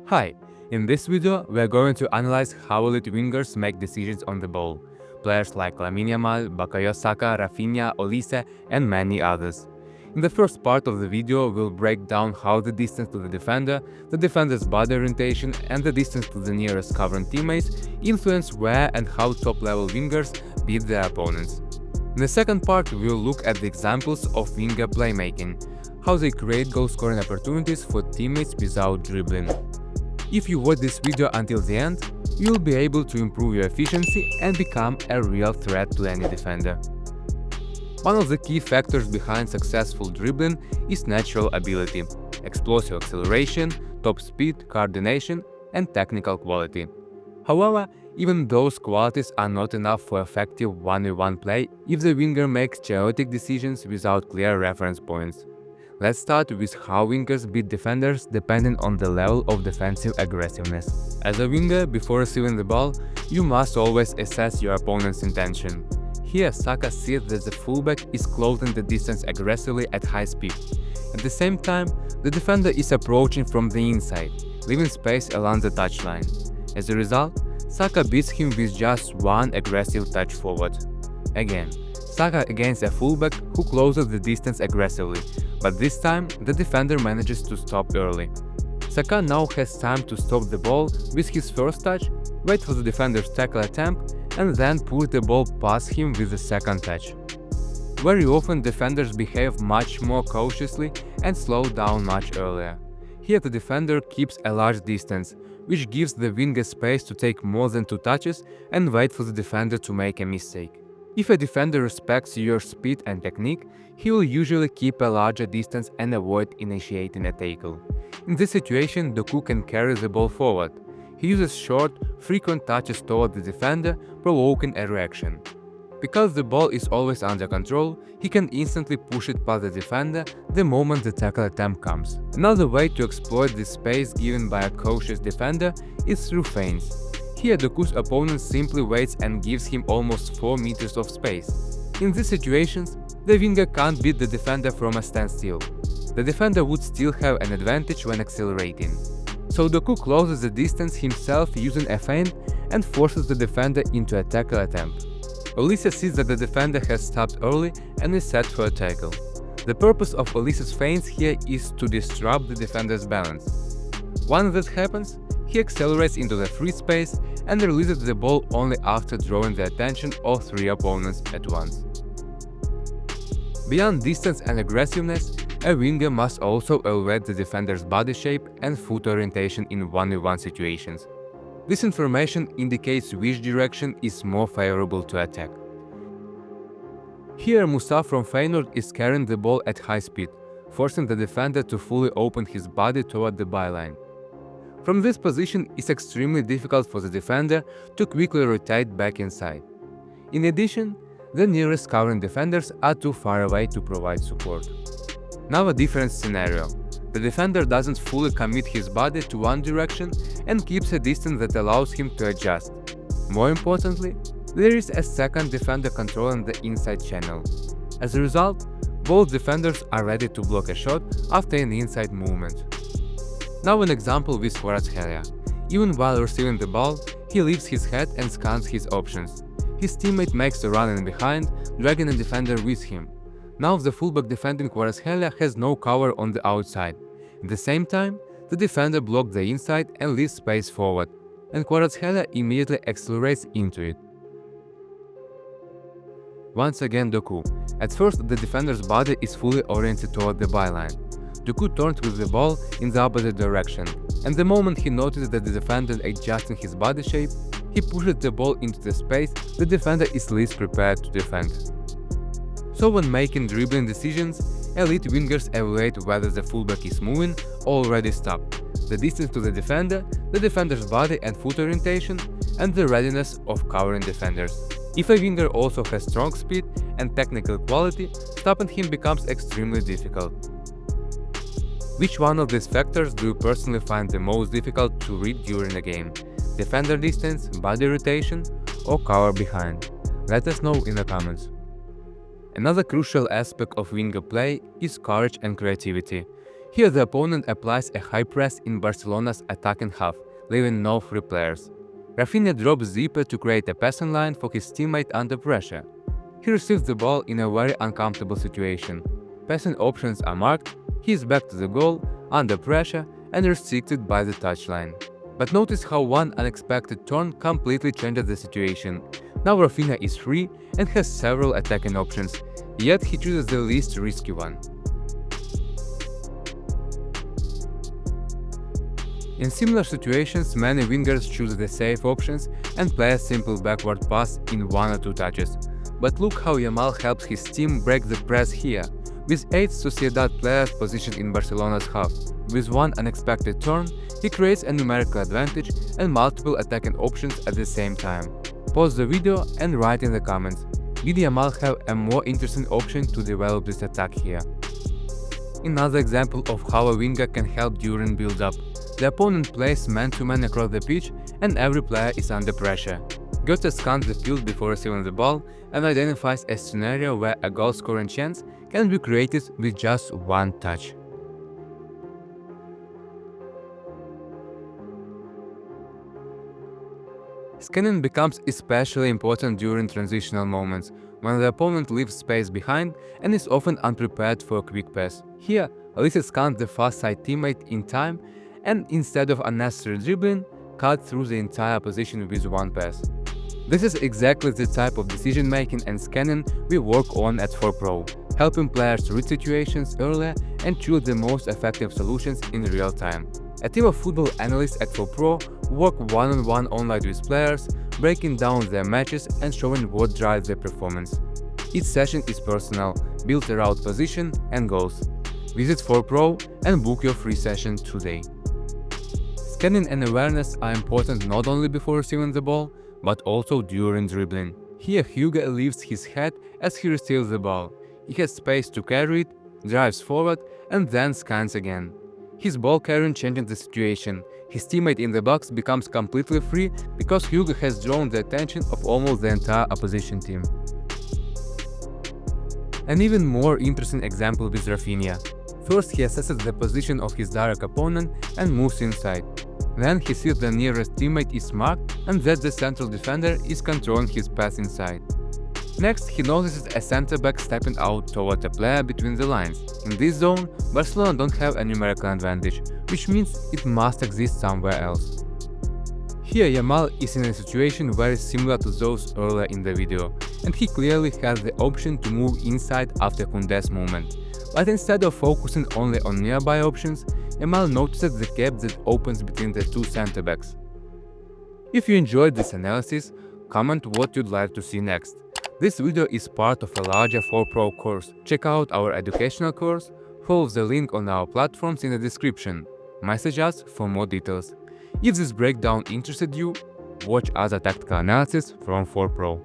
Hi, in this video we are going to analyze how elite wingers make decisions on the ball. Players like Lamine Yamal, Bukayo Saka, Raphinha, Olise and many others. In the first part of the video we'll break down how the distance to the defender's body orientation and the distance to the nearest covering teammates influence where and how top-level wingers beat their opponents. In the second part we'll look at the examples of winger playmaking, how they create goal-scoring opportunities for teammates without dribbling. If you watch this video until the end, you'll be able to improve your efficiency and become a real threat to any defender. One of the key factors behind successful dribbling is natural ability, explosive acceleration, top speed, coordination, and technical quality. However, even those qualities are not enough for effective 1v1 play if the winger makes chaotic decisions without clear reference points. Let's start with how wingers beat defenders depending on the level of defensive aggressiveness. As a winger, before receiving the ball, you must always assess your opponent's intention. Here, Saka sees that the fullback is closing the distance aggressively at high speed. At the same time, the defender is approaching from the inside, leaving space along the touchline. As a result, Saka beats him with just one aggressive touch forward. Again, Saka against a fullback who closes the distance aggressively, but this time the defender manages to stop early. Saka now has time to stop the ball with his first touch, wait for the defender's tackle attempt, and then push the ball past him with the second touch. Very often defenders behave much more cautiously and slow down much earlier. Here the defender keeps a large distance, which gives the winger space to take more than 2 touches and wait for the defender to make a mistake. If a defender respects your speed and technique, he will usually keep a larger distance and avoid initiating a tackle. In this situation, Doku can carry the ball forward. He uses short, frequent touches toward the defender, provoking a reaction. Because the ball is always under control, he can instantly push it past the defender the moment the tackle attempt comes. Another way to exploit this space given by a cautious defender is through feints. Here Doku's opponent simply waits and gives him almost 4 meters of space. In these situations, the winger can't beat the defender from a standstill. The defender would still have an advantage when accelerating. So Doku closes the distance himself using a feint and forces the defender into a tackle attempt. Olise sees that the defender has stopped early and is set for a tackle. The purpose of Olise's feints here is to disrupt the defender's balance. Once that happens, he accelerates into the free space and releases the ball only after drawing the attention of 3 opponents at once. Beyond distance and aggressiveness, a winger must also elevate the defender's body shape and foot orientation in 1v1 situations. This information indicates which direction is more favorable to attack. Here Moussa from Feint is carrying the ball at high speed, forcing the defender to fully open his body toward the byline. From this position, it's extremely difficult for the defender to quickly rotate back inside. In addition, the nearest covering defenders are too far away to provide support. Now a different scenario. The defender doesn't fully commit his body to one direction and keeps a distance that allows him to adjust. More importantly, there is a second defender controlling the inside channel. As a result, both defenders are ready to block a shot after an inside movement. Now an example with Kvaratskhelia. Even while receiving the ball, he lifts his head and scans his options. His teammate makes a run in behind, dragging a defender with him. Now the fullback defending Kvaratskhelia has no cover on the outside. At the same time, the defender blocks the inside and leaves space forward, and Kvaratskhelia immediately accelerates into it. Once again Doku. At first the defender's body is fully oriented toward the byline. Doku turns with the ball in the opposite direction, and the moment he notices that the defender is adjusting his body shape, he pushes the ball into the space the defender is least prepared to defend. So when making dribbling decisions, elite wingers evaluate whether the fullback is moving or already stopped, the distance to the defender's body and foot orientation, and the readiness of covering defenders. If a winger also has strong speed and technical quality, stopping him becomes extremely difficult. Which one of these factors do you personally find the most difficult to read during a game? Defender distance, body rotation, or cover behind? Let us know in the comments. Another crucial aspect of winger play is courage and creativity. Here the opponent applies a high press in Barcelona's attacking half, leaving no free players. Raphinha drops deeper to create a passing line for his teammate under pressure. He receives the ball in a very uncomfortable situation. Passing options are marked, he is back to the goal, under pressure and restricted by the touchline. But notice how one unexpected turn completely changes the situation. Now Raphinha is free and has several attacking options, yet he chooses the least risky one. In similar situations, many wingers choose the safe options and play a simple backward pass in 1 or 2 touches. But look how Yamal helps his team break the press here, with 8 Sociedad players positioned in Barcelona's half. With one unexpected turn, he creates a numerical advantage and multiple attacking options at the same time. Pause the video and write in the comments, did Yamal have a more interesting option to develop this attack here? Another example of how a winger can help during build-up. The opponent plays man-to-man across the pitch and every player is under pressure. Godtz scans the field before receiving the ball and identifies a scenario where a goal-scoring chance can be created with just one touch. Scanning becomes especially important during transitional moments, when the opponent leaves space behind and is often unprepared for a quick pass. Here, Olise scans the far side teammate in time and instead of unnecessary dribbling, cut through the entire position with one pass. This is exactly the type of decision making and scanning we work on at ForPro, helping players read situations earlier and choose the most effective solutions in real time. A team of football analysts at ForPro work one-on-one online with players, breaking down their matches and showing what drives their performance. Each session is personal, built around position and goals. Visit ForPro and book your free session today. Scanning and awareness are important not only before receiving the ball, but also during dribbling. Here Hauge lifts his head as he receives the ball. He has space to carry it, drives forward and then scans again. His ball carrying changes the situation. His teammate in the box becomes completely free because Hauge has drawn the attention of almost the entire opposition team. An even more interesting example with Raphinha. First he assesses the position of his direct opponent and moves inside. Then he sees the nearest teammate is marked and that the central defender is controlling his pass inside. Next, he notices a center-back stepping out toward a player between the lines. In this zone, Barcelona don't have a numerical advantage, which means it must exist somewhere else. Here Yamal is in a situation very similar to those earlier in the video, and he clearly has the option to move inside after Koundé's movement. But instead of focusing only on nearby options, Yamal notices the gap that opens between the two center-backs. If you enjoyed this analysis, comment what you'd like to see next. This video is part of a larger ForPro course. Check out our educational course, follow the link on our platforms in the description. Message us for more details. If this breakdown interested you, watch other tactical analysis from ForPro.